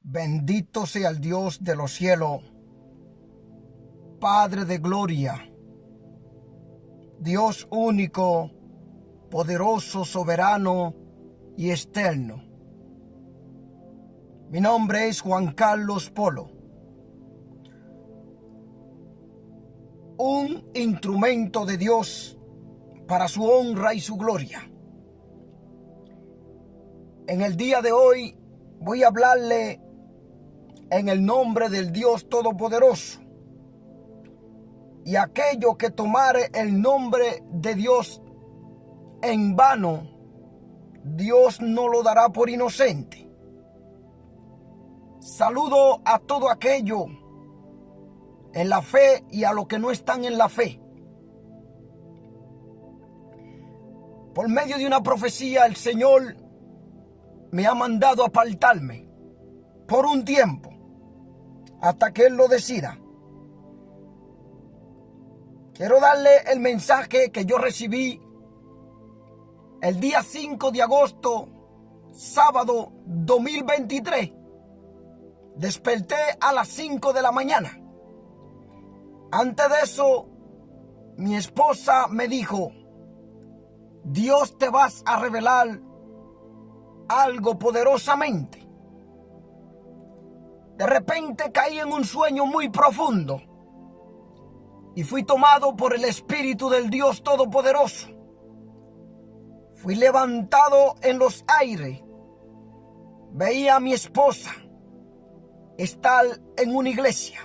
Bendito sea el Dios de los cielos, Padre de gloria, Dios único, poderoso, soberano y eterno. Mi nombre es Juan Carlos Polo, un instrumento de Dios para su honra y su gloria. En el día de hoy voy a hablarle en el nombre del Dios Todopoderoso. Y aquello que tomare el nombre de Dios en vano, Dios no lo dará por inocente. Saludo a todo aquello en la fe y a los que no están en la fe. Por medio de una profecía, el Señor me ha mandado apartarme por un tiempo, hasta que Él lo decida. Quiero darle el mensaje que yo recibí el día 5 de agosto, sábado 2023. Desperté a las 5 de la mañana. Antes de eso, mi esposa me dijo: Dios te vas a revelar algo poderosamente. De repente caí en un sueño muy profundo y fui tomado por el Espíritu del Dios Todopoderoso. Fui levantado en los aires. Veía a mi esposa estar en una iglesia.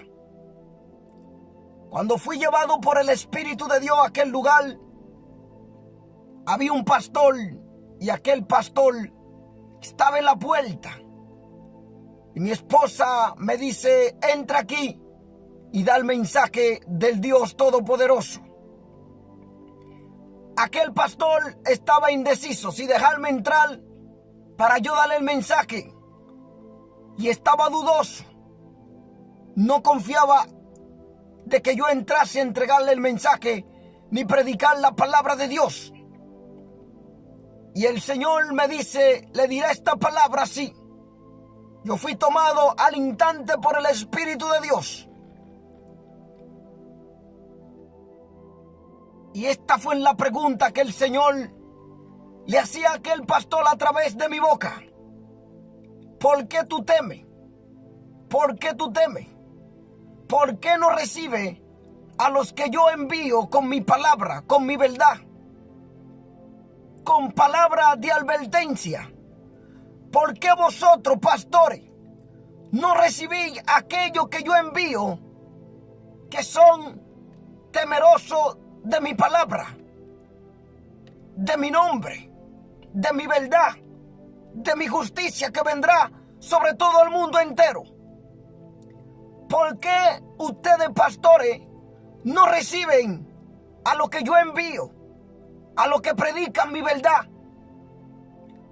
Cuando fui llevado por el Espíritu de Dios a aquel lugar, había un pastor y aquel pastor estaba en la puerta. Y mi esposa me dice: entra aquí y da el mensaje del Dios Todopoderoso. Aquel pastor estaba indeciso si dejarme entrar para yo darle el mensaje. Y estaba dudoso. No confiaba de que yo entrase a entregarle el mensaje ni predicar la palabra de Dios. Y el Señor me dice: le diré esta palabra así. Yo fui tomado al instante por el Espíritu de Dios. Y esta fue la pregunta que el Señor le hacía a aquel pastor a través de mi boca. ¿Por qué tú temes? ¿Por qué tú temes? ¿Por qué no recibes a los que yo envío con mi palabra, con mi verdad? Con palabra de advertencia. ¿Por qué vosotros, pastores, no recibís aquello que yo envío, que son temerosos de mi palabra, de mi nombre, de mi verdad, de mi justicia que vendrá sobre todo el mundo entero? ¿Por qué ustedes, pastores, no reciben a lo que yo envío, a los que predican mi verdad?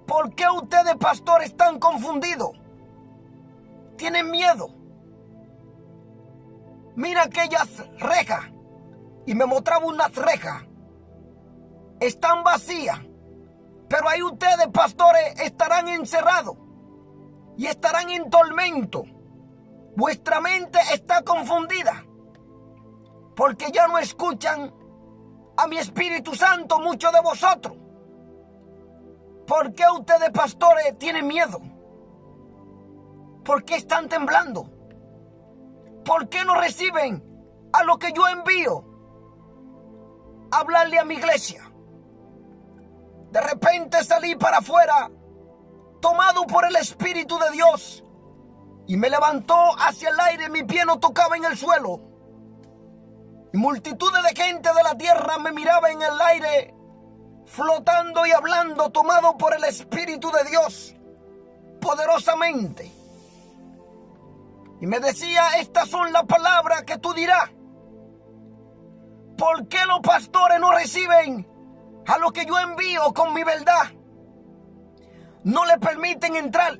¿Por qué ustedes, pastores, están confundidos? ¿Tienen miedo? Mira aquellas rejas. Y me mostraba unas rejas. Están vacías. Pero ahí ustedes, pastores, estarán encerrados. Y estarán en tormento. Vuestra mente está confundida. Porque ya no escuchan a mi Espíritu Santo, muchos de vosotros. ¿Por qué ustedes, pastores, tienen miedo? ¿Por qué están temblando? ¿Por qué no reciben a lo que yo envío? Hablarle a mi iglesia. De repente salí para afuera, tomado por el Espíritu de Dios, y me levantó hacia el aire. Mi pie no tocaba en el suelo. Y multitudes de gente de la tierra me miraba en el aire, flotando y hablando, tomado por el Espíritu de Dios, poderosamente. Y me decía: estas son las palabras que tú dirás. ¿Por qué los pastores no reciben a lo que yo envío con mi verdad? No le permiten entrar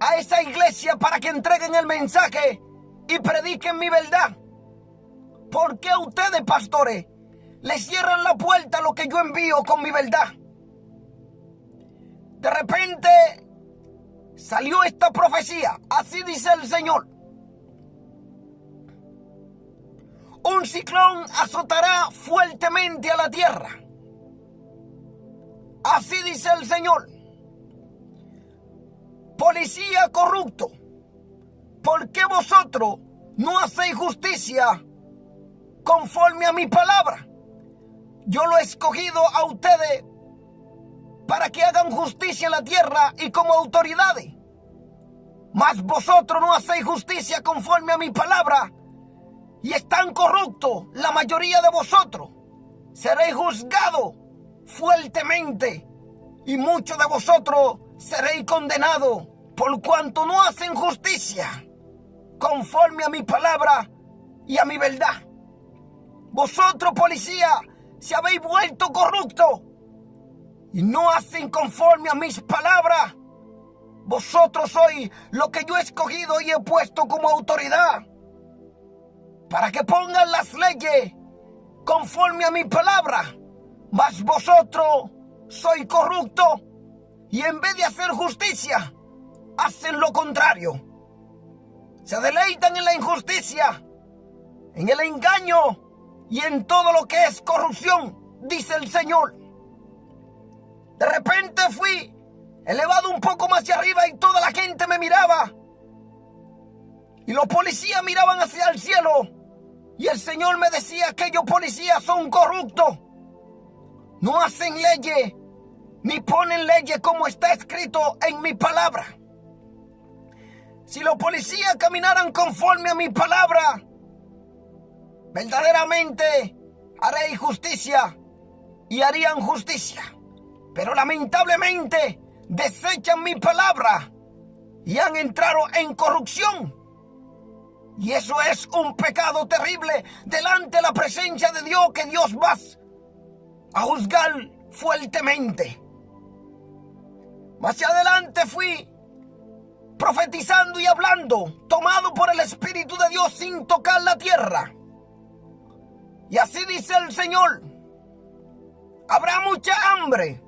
a esa iglesia para que entreguen el mensaje y prediquen mi verdad. ¿Por qué ustedes, pastores, le cierran la puerta a lo que yo envío con mi verdad? De repente salió esta profecía. Así dice el Señor. Un ciclón azotará fuertemente a la tierra. Así dice el Señor. Policía corrupto, ¿por qué vosotros no hacéis justicia conforme a mi palabra? Yo lo he escogido a ustedes para que hagan justicia en la tierra y como autoridades. Mas vosotros no hacéis justicia conforme a mi palabra y están corruptos la mayoría de vosotros. Seréis juzgados fuertemente y muchos de vosotros seréis condenados por cuanto no hacen justicia conforme a mi palabra y a mi verdad. Vosotros, policía, se habéis vuelto corruptos y no hacen conforme a mis palabras. Vosotros sois lo que yo he escogido y he puesto como autoridad para que pongan las leyes conforme a mi palabra. Mas vosotros sois corruptos y en vez de hacer justicia, hacen lo contrario. Se deleitan en la injusticia, en el engaño y en todo lo que es corrupción, dice el Señor. De repente fui elevado un poco más hacia arriba y toda la gente me miraba. Y los policías miraban hacia el cielo. Y el Señor me decía que aquellos policías son corruptos. No hacen leyes, ni ponen leyes como está escrito en mi palabra. Si los policías caminaran conforme a mi palabra, verdaderamente haréis justicia y harían justicia. Pero lamentablemente desechan mi palabra y han entrado en corrupción. Y eso es un pecado terrible delante de la presencia de Dios, que Dios va a juzgar fuertemente. Más adelante fui profetizando y hablando, tomado por el Espíritu de Dios sin tocar la tierra. Y así dice el Señor: habrá mucha hambre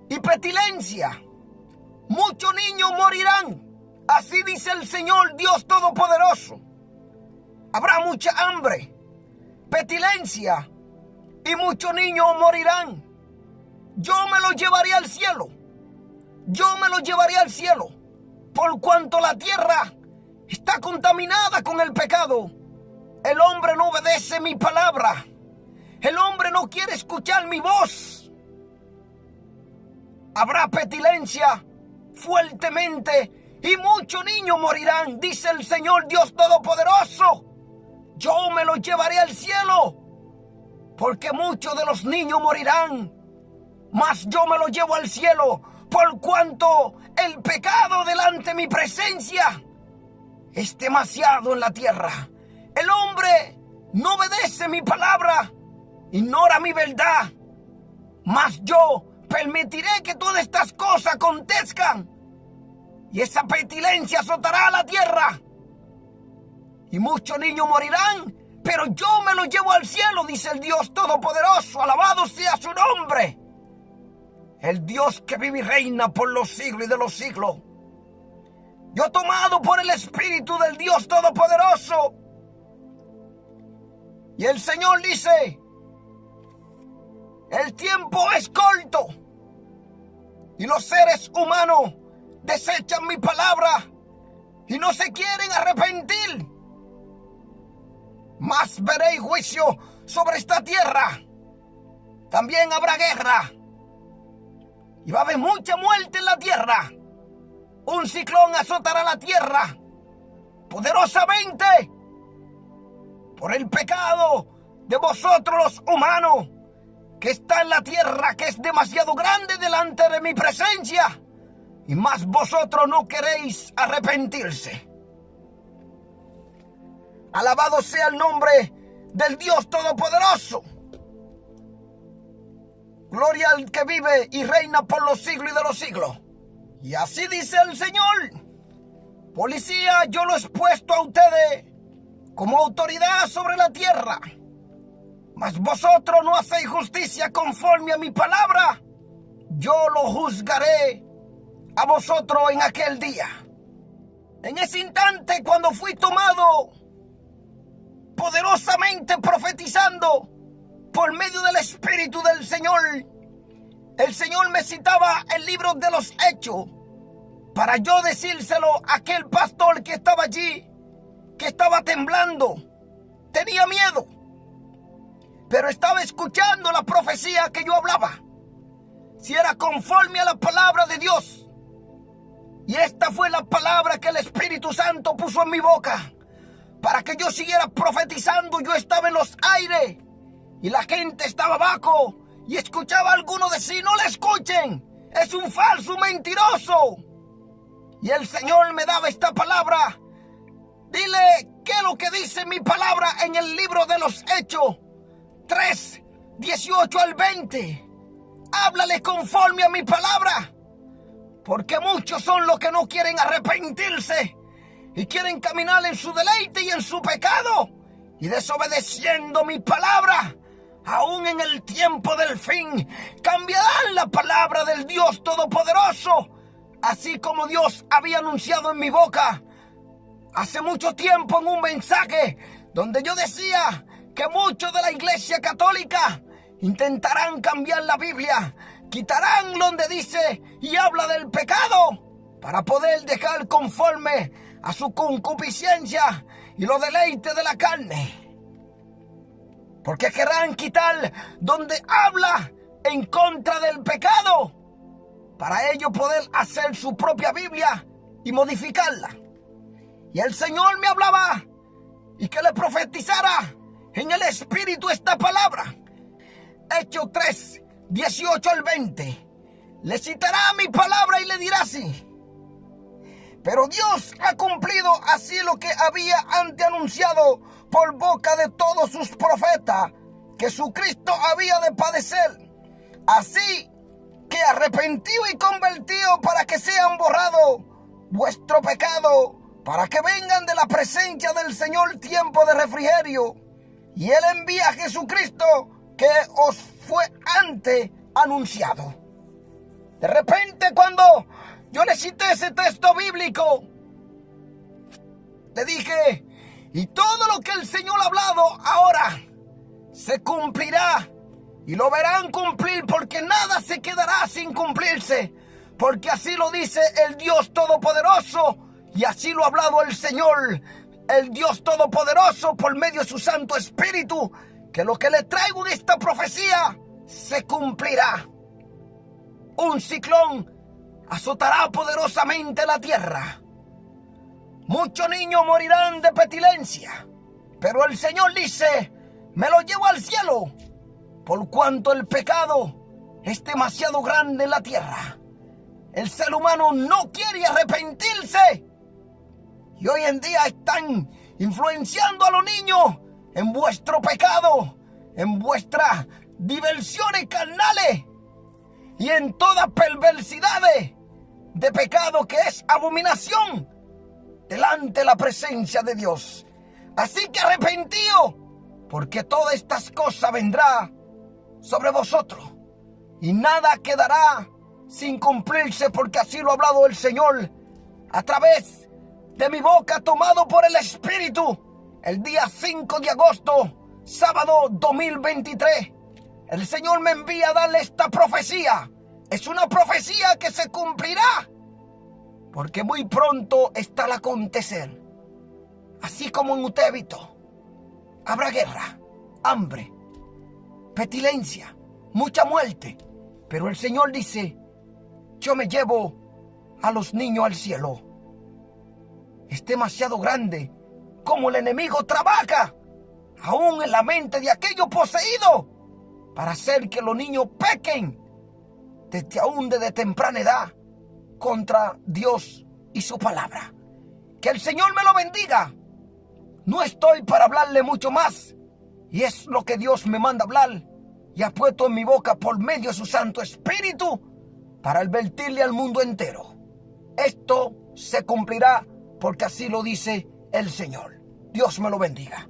y pestilencia, muchos niños morirán. Así dice el Señor Dios Todopoderoso. Habrá mucha hambre, pestilencia y muchos niños morirán. Yo me los llevaré al cielo. Yo me los llevaré al cielo, por cuanto la tierra está contaminada con el pecado. El hombre no obedece mi palabra. El hombre no quiere escuchar mi voz. Habrá pestilencia fuertemente y muchos niños morirán, dice el Señor Dios Todopoderoso. Yo me los llevaré al cielo, porque muchos de los niños morirán, mas yo me los llevo al cielo, por cuanto el pecado delante de mi presencia es demasiado en la tierra. El hombre no obedece mi palabra, ignora mi verdad, mas yo permitiré que todas estas cosas acontezcan. Y esa pestilencia azotará a la tierra. Y muchos niños morirán, pero yo me los llevo al cielo, dice el Dios Todopoderoso. Alabado sea su nombre. El Dios que vive y reina por los siglos y de los siglos. Yo, tomado por el Espíritu del Dios Todopoderoso. Y el Señor dice: el tiempo es corto y los seres humanos desechan mi palabra y no se quieren arrepentir. Mas veréis juicio sobre esta tierra. También habrá guerra y va a haber mucha muerte en la tierra. Un ciclón azotará la tierra poderosamente por el pecado de vosotros los humanos, que está en la tierra, que es demasiado grande delante de mi presencia. Y más vosotros no queréis arrepentirse. Alabado sea el nombre del Dios Todopoderoso. Gloria al que vive y reina por los siglos y de los siglos. Y así dice el Señor: policía, yo lo he puesto a ustedes como autoridad sobre la tierra. Mas vosotros no hacéis justicia conforme a mi palabra. Yo lo juzgaré a vosotros en aquel día. En ese instante, cuando fui tomado poderosamente profetizando por medio del Espíritu del Señor, el Señor me citaba el libro de los Hechos para yo decírselo a aquel pastor que estaba allí, que estaba temblando, tenía miedo, pero estaba escuchando la profecía que yo hablaba, si era conforme a la palabra de Dios. Y esta fue la palabra que el Espíritu Santo puso en mi boca para que yo siguiera profetizando. Yo estaba en los aires y la gente estaba abajo y escuchaba a alguno decir: no le escuchen, es un falso, mentiroso. Y el Señor me daba esta palabra: dile qué es lo que dice mi palabra en el libro de los Hechos 3, 18 al 20. Háblale conforme a mi palabra, porque muchos son los que no quieren arrepentirse y quieren caminar en su deleite y en su pecado y desobedeciendo mi palabra. Aún en el tiempo del fin cambiarán la palabra del Dios Todopoderoso, así como Dios había anunciado en mi boca hace mucho tiempo en un mensaje donde yo decía que muchos de la Iglesia Católica intentarán cambiar la Biblia, quitarán donde dice y habla del pecado para poder dejar conforme a su concupiscencia y los deleites de la carne. Porque querrán quitar donde habla en contra del pecado para ellos poder hacer su propia Biblia y modificarla. Y el Señor me hablaba y que le profetizara en el Espíritu esta palabra. Hechos 3, 18 al 20. Le citará mi palabra y le dirá así: pero Dios ha cumplido así lo que había antes anunciado por boca de todos sus profetas, que su Cristo había de padecer. Así que arrepentido y convertido para que sean borrados vuestro pecado, para que vengan de la presencia del Señor tiempo de refrigerio. Y Él envía a Jesucristo, que os fue antes anunciado. De repente, cuando yo le cité ese texto bíblico, le dije: y todo lo que el Señor ha hablado ahora se cumplirá, y lo verán cumplir, porque nada se quedará sin cumplirse, porque así lo dice el Dios Todopoderoso, y así lo ha hablado el Señor, el Dios Todopoderoso, por medio de su Santo Espíritu, que lo que le traigo en esta profecía se cumplirá. Un ciclón azotará poderosamente la tierra. Muchos niños morirán de pestilencia, pero el Señor dice: me lo llevo al cielo, por cuanto el pecado es demasiado grande en la tierra. El ser humano no quiere arrepentirse, y hoy en día están influenciando a los niños en vuestro pecado, en vuestras diversiones carnales y en todas perversidades de pecado que es abominación delante de la presencia de Dios. Así que arrepentíos, porque todas estas cosas vendrán sobre vosotros y nada quedará sin cumplirse, porque así lo ha hablado el Señor a través de mi boca, tomado por el Espíritu, el día 5 de agosto, sábado 2023. El Señor me envía a darle esta profecía. Es una profecía que se cumplirá, porque muy pronto está al acontecer. Así como en Utébito habrá guerra, hambre, pestilencia, mucha muerte. Pero el Señor dice: yo me llevo a los niños al cielo. Es demasiado grande como el enemigo trabaja aún en la mente de aquellos poseídos para hacer que los niños pequen desde temprana edad contra Dios y su palabra. Que el Señor me lo bendiga. No estoy para hablarle mucho más, y es lo que Dios me manda hablar y ha puesto en mi boca por medio de su Santo Espíritu para advertirle al mundo entero. Esto se cumplirá porque así lo dice el Señor. Dios me lo bendiga.